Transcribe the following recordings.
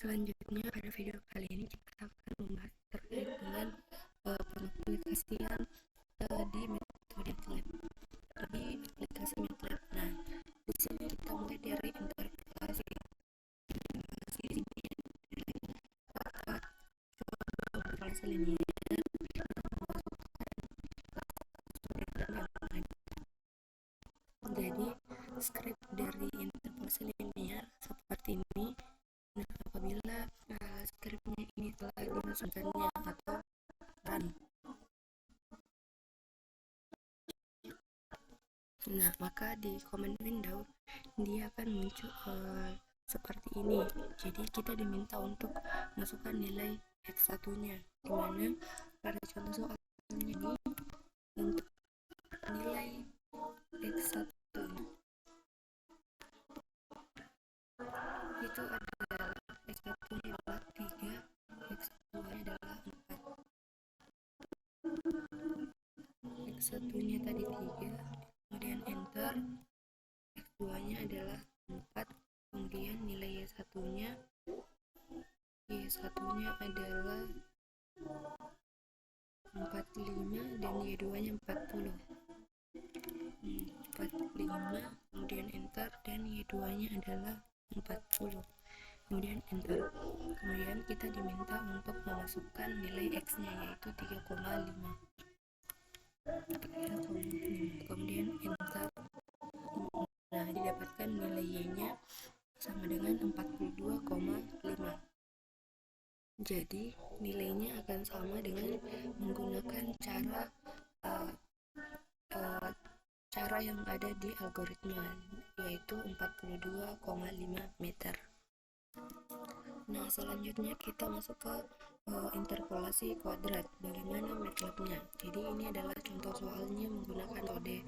Selanjutnya pada video kali ini kita akan membahas terkait dengan pengaplikasian di metode MATLAB, di aplikasi MATLAB. Nah, di sini kita mulai dari interpolasi. Interpolasi ini adalah interpolasi linier jadi skrip dari interpolasi linier seperti ini. Nah, apabila skripnya ini telah dimasukkannya atau run, nah maka di command window dia akan muncul seperti ini. Jadi kita diminta untuk masukkan nilai x1 nya, dimana pada contoh soalnya ini untuk nilai x1 itu adalah x1 nya adalah 3, x2 nya adalah 4. x1 nya tadi 3, kemudian enter, x2 nya adalah 4, kemudian nilai y1 nya adalah 45 dan y2 nya 40. 45, kemudian enter, dan y2 nya adalah 40, kemudian enter. Kemudian kita diminta untuk memasukkan nilai x nya yaitu 3,5, kemudian enter. Nah, didapatkan nilai y nya sama dengan 42,5. jadi nilainya akan sama dengan menggunakan cara yang ada di algoritma, yaitu 42,5 meter. Nah, selanjutnya kita masuk ke interpolasi kuadrat. Bagaimana MATLAB-nya? Jadi ini adalah contoh soalnya menggunakan metode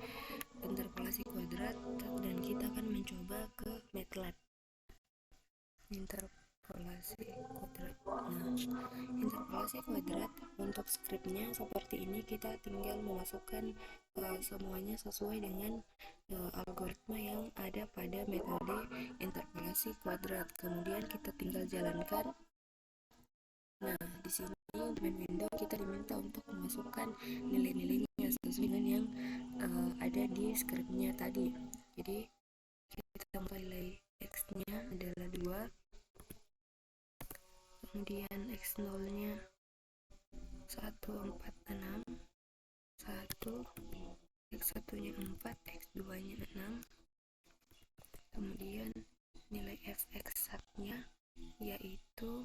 interpolasi kuadrat, dan kita akan mencoba ke MATLAB. Interpolasi kuadrat. Nah, interpolasi kuadrat untuk skripnya seperti ini. Kita tinggal memasukkan semuanya sesuai dengan algoritma yang ada pada metode interpolasi kuadrat. Kemudian kita tinggal jalankan. Nah, di sini di window kita diminta untuk memasukkan nilai-nilainya sesuai dengan yang ada di skripnya tadi. Jadi kita mulai x-nya adalah 2, kemudian x0 nya 146, 1, x1 nya 4, x2 nya 6, kemudian nilai f exact-nya yaitu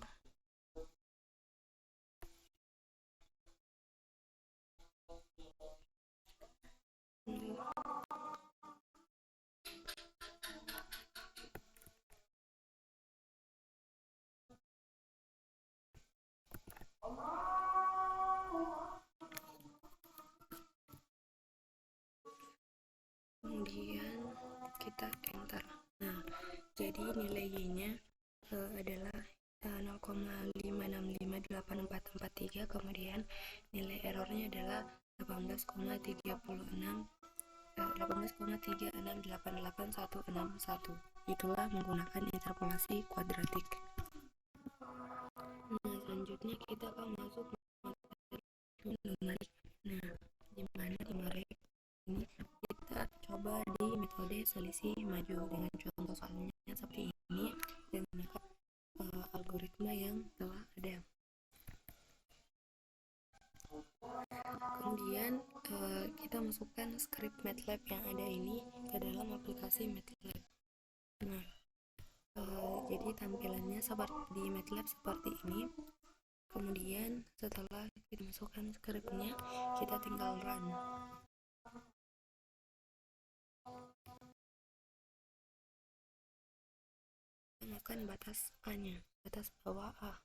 0. Kemudian kita enter. Nah, jadi nilai y-nya adalah 0,5658443, kemudian nilai errornya adalah 18,36888161. Itulah menggunakan interpolasi kuadratik. Nah, selanjutnya kita akan masuk numerik. Nah, dimana di numerik ini kita coba di metode selisih maju dengan contoh soalnya seperti ini dan menggunakan algoritma yang telah ada. Kemudian kita masukkan skrip MATLAB yang ada ini ke dalam aplikasi MATLAB. Nah, jadi tampilannya seperti di MATLAB seperti ini. Kemudian setelah kita masukkan skripnya, kita tinggal run. Temukan batas A-nya, batas bawah A.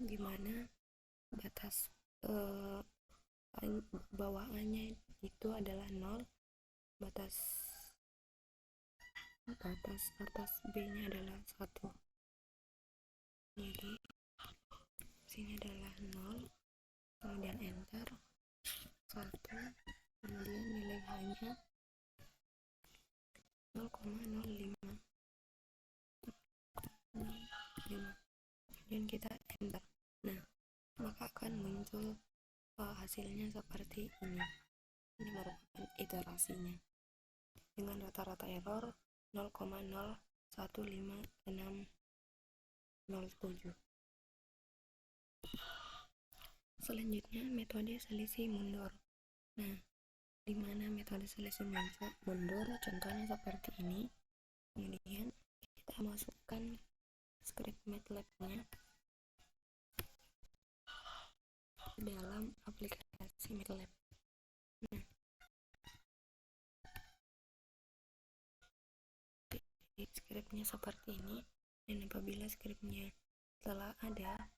Dimana batas bawah A-nya itu adalah 0, batas atas B-nya adalah 1. Jadi sini adalah 0, kemudian enter, 1, kemudian hanya 0,05 dan kita enter. Nah, maka akan muncul hasilnya seperti ini. Ini merupakan iterasinya dengan rata-rata error 0,015607. Selanjutnya metode selisih mundur. Nah, di mana metode selisih mundur contohnya seperti ini. Kemudian kita masukkan script MATLAB-nya dalam aplikasi MATLAB. Nah, scriptnya seperti ini, dan apabila scriptnya telah ada,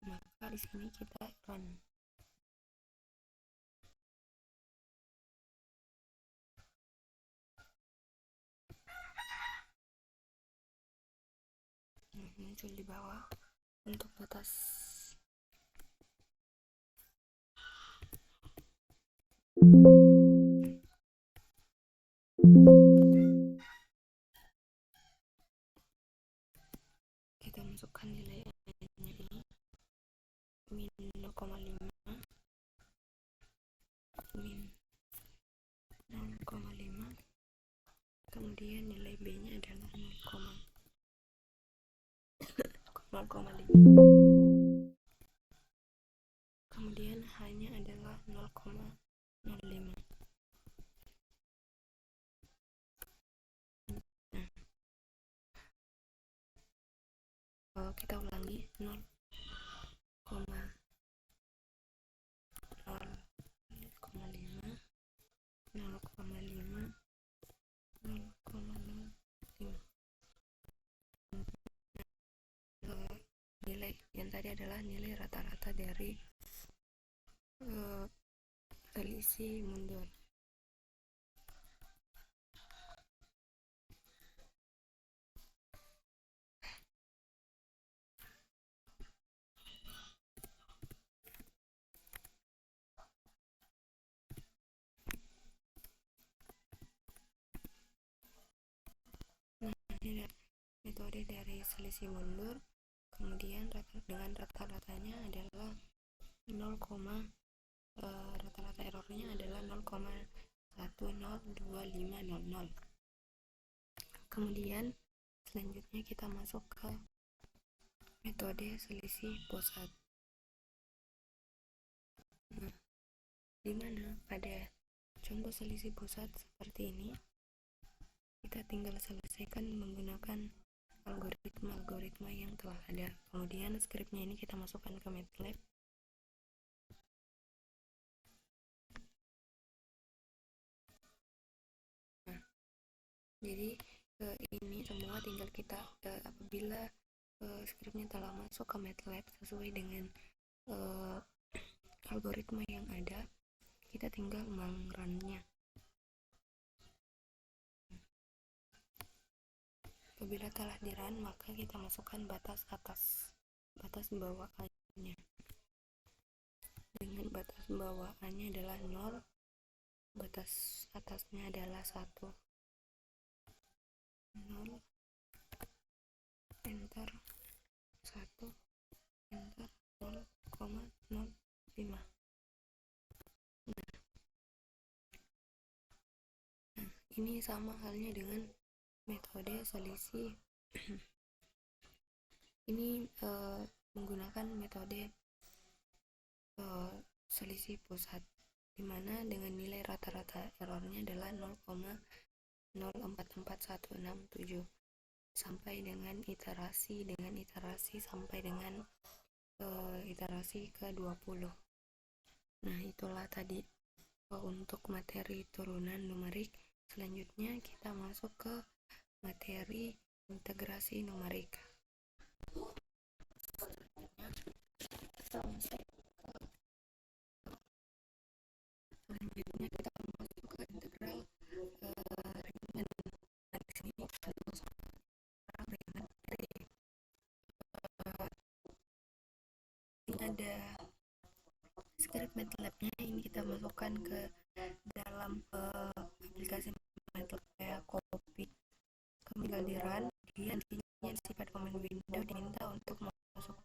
maka di sini kita run. Muncul di bawah untuk batas kita masukkan nilai ini min 0,5 min 0,5, kemudian nilai B nya adalah 0,5, kemudian hanya adalah 0,05. Nah, kita ulangi 0,05 nilai yang tadi adalah nilai rata-rata dari selisih mundur. Nah, ini metode dari selisih mundur. Kemudian dengan rata-ratanya adalah 0, rata-rata errornya adalah 0,102500. Kemudian selanjutnya kita masuk ke metode selisih pusat. Nah, dimana pada contoh selisih pusat seperti ini, kita tinggal selesaikan menggunakan algoritma yang telah ada. Kemudian scriptnya ini kita masukkan ke MATLAB. Nah, jadi ini semua tinggal kita apabila scriptnya telah masuk ke MATLAB sesuai dengan algoritma yang ada, kita tinggal meng-run-nya. Apabila telah di-run, maka kita masukkan batas bawahannya. Dengan batas bawahannya adalah 0, batas atasnya adalah 1. 0, enter, 1, enter, 0,05. Nah, ini sama halnya dengan metode selisih ini menggunakan metode selisih pusat, dimana dengan nilai rata-rata errornya adalah 0,044167 sampai dengan iterasi sampai dengan iterasi ke-20. Nah, itulah tadi untuk materi turunan numerik. Selanjutnya kita masuk ke materi integrasi numerik. Selanjutnya kita masuk ke integral ringan. Nah, di sini ini ada script MATLAB-nya, ini kita masukkan ke dalam tinggal di run, dia nantinya sifat command window diminta untuk masuk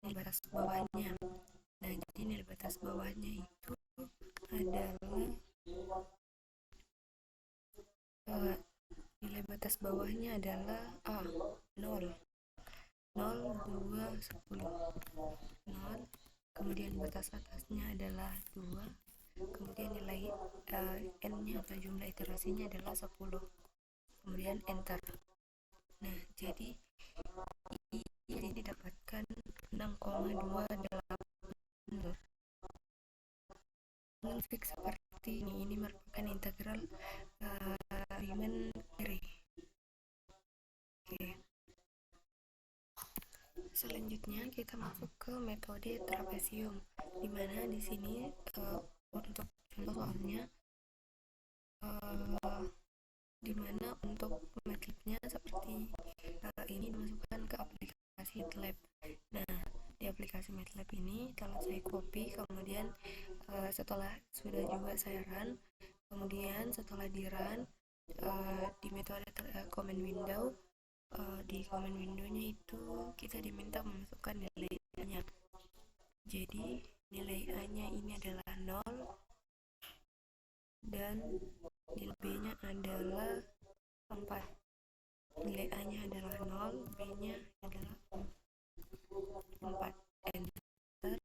nilai batas bawahnya. Nah, jadi nilai batas bawahnya itu adalah nilai batas bawahnya adalah A 0 0 2 10 0, kemudian batas atasnya adalah 2, kemudian nilai n nya atau jumlah iterasinya adalah 10, kemudian enter. Nah, jadi ini didapatkan 6,28 dengan fix seperti ini merupakan integral Riemann theory. Oke. Selanjutnya kita masuk ke metode trapesium, di mana di sini untuk contoh soalnya di mana untuk MATLAB-nya seperti ini dimasukkan ke aplikasi MATLAB. Nah, di aplikasi MATLAB ini telah saya copy, kemudian setelah sudah juga saya run, kemudian setelah di run di metode command window, di command window-nya itu kita diminta memasukkan nilai A-nya. Jadi nilai A-nya ini adalah 0 dan nilai B-nya adalah 4. Nilai A-nya adalah 0, B-nya adalah 4. Enter.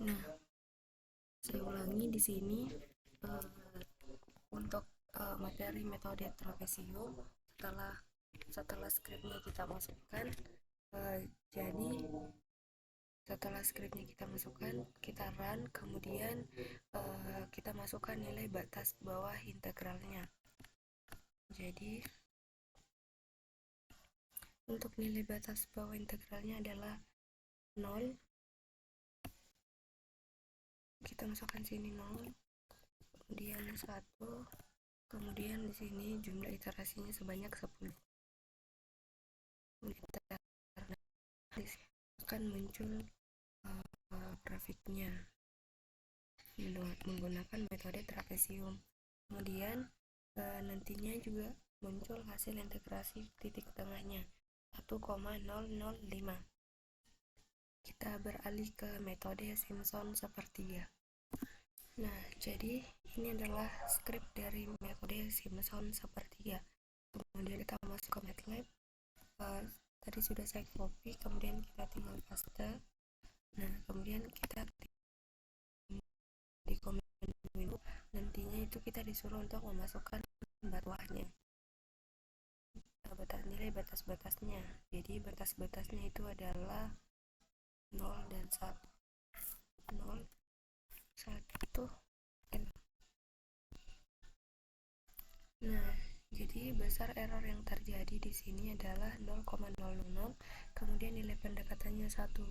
Nah, saya ulangi di sini untuk materi metode trapesium setelah skripnya kita masukkan, jadi setelah skripnya kita masukkan, kita run, kemudian kita masukkan nilai batas bawah integralnya. Jadi untuk nilai batas bawah integralnya adalah 0. Kita masukkan sini 0, kemudian 1, kemudian di sini jumlah iterasinya sebanyak 10. Kita akan muncul grafiknya menggunakan metode trapesium. Kemudian nantinya juga muncul hasil integrasi titik tengahnya 1,005. Kita beralih ke metode Simpson sepertiga. Nah, jadi ini adalah skrip dari metode Simpson sepertiga. Kemudian kita masuk ke MATLAB. Tadi sudah saya copy, kemudian kita tinggal paste. Nah, kemudian kita di command window, nantinya itu kita disuruh untuk memasukkan bawahnya, nilai batas-batasnya. Jadi batas-batasnya itu adalah 0 dan 1, 0, 1 N. Nah, jadi besar error yang terjadi di sini adalah 0,000, kemudian nilai pendekatannya 1.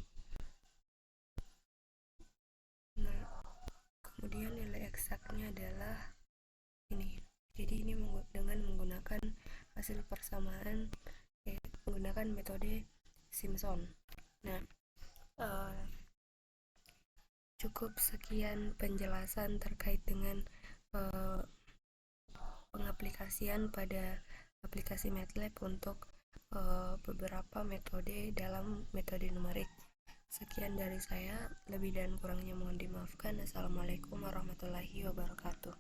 Nah, kemudian nilai eksaknya adalah ini. Jadi ini dengan menggunakan hasil persamaan menggunakan metode Simpson. Nah, cukup sekian penjelasan terkait dengan pengaplikasian pada aplikasi MATLAB untuk beberapa metode dalam metode numerik. Sekian dari saya, lebih dan kurangnya mohon dimaafkan. Assalamualaikum warahmatullahi wabarakatuh.